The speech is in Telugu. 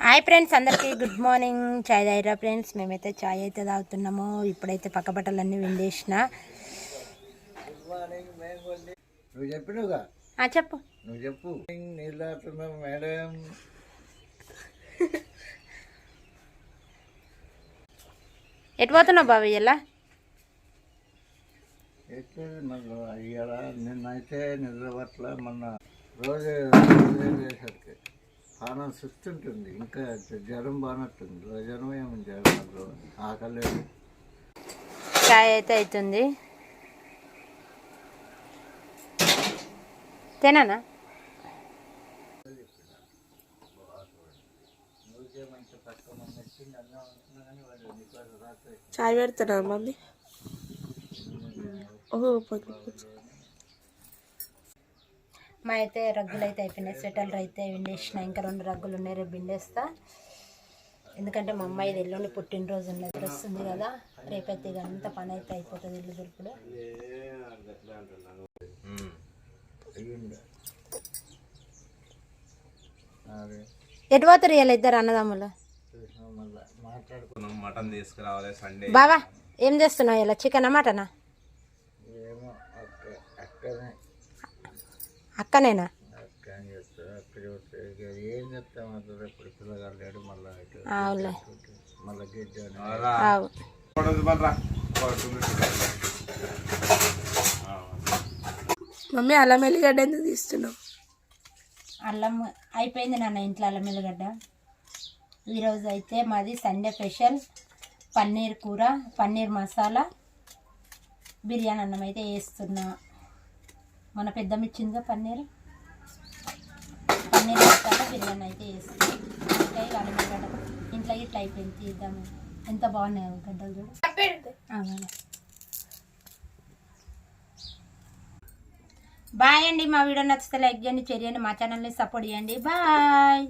హాయ్ ఫ్రెండ్స్, అందరికీ గుడ్ మార్నింగ్. చాయ్ తాగిరా ఫ్రెండ్స్? మేమైతే చాయ్ అయితే తాగుతున్నాము. ఇప్పుడైతే పక్క బట్టలన్నీ విండేసిన. నువ్వు చెప్పినవుగా, చెప్పు. నువ్వు చెప్పు. నీళ్ళు తాగుతున్నావు మేడం. ఎటు పోతున్నావు బాబు? ఇలా ఎట్లా మళ్ళీ ఇవాళ నిన్నైతే నిద్ర పట్ల మొన్న రోజు చేసరికి పానం సుస్తుంటుంది. ఇంకా జ్వరం బాగున్నట్టుంది. జ్వరం ఏమి జ్వరం ఆకలి. చాయ్ అయితే అవుతుంది. తినానా? చాయ్ పెడుతున్నా మమ్మీ. మా అయితే రగ్గులు అయితే అయిపోయినాయి. స్వెటర్లు అయితే విండేసిన. ఇంకా 2 రగ్గులు ఉన్నాయి, రేపు విండేస్తా. ఎందుకంటే మా అమ్మాయిది ఎల్లుండి పుట్టినరోజు ఉన్నది, వస్తుంది కదా. రేపైతే ఇక అంత పని అయితే అయిపోతుంది. ఇల్లు దురుపుడు. ఎటు పోతారు ఇలా ఇద్దరు అన్నదమ్ములు? మటన్ తీసుకురావాలి సండే. బావా ఏం చేస్తున్నావు ఇలా? చికెనా మటనా? అక్కనేనా? ఏం చెప్తాం ఇప్పుడు పిల్లగాడు లేడు. మమ్మీ అల్లం ఎల్లిగడ్డ ఎందుకు తీస్తున్నావు? అల్లం అయిపోయింది నాన్న ఇంట్లో. అల్లం ఎల్లిగడ్డ ఈరోజు అయితే మాది సండే స్పెషల్ పన్నీర్ కూర, పన్నీర్ మసాలా, బిర్యానీ అన్నం అయితే వేస్తున్నా. మన పెద్దమ్మ ఇచ్చిందిగా పన్నీర్ మసాలా బిర్యానీ అయితే వేస్తున్నా. ఇంకా అల్లం ఎల్లిగడ్డ ఇంట్లో ఇట్లా అయిపోయింది. తీద్దాము. ఎంత బాగున్నాయి గడ్డలు చూడు. బాయ్ అండి. మా వీడియో నచ్చితే లైక్ చేయండి, షేర్ చేయండి, మా ఛానల్ని సపోర్ట్ చేయండి. బాయ్.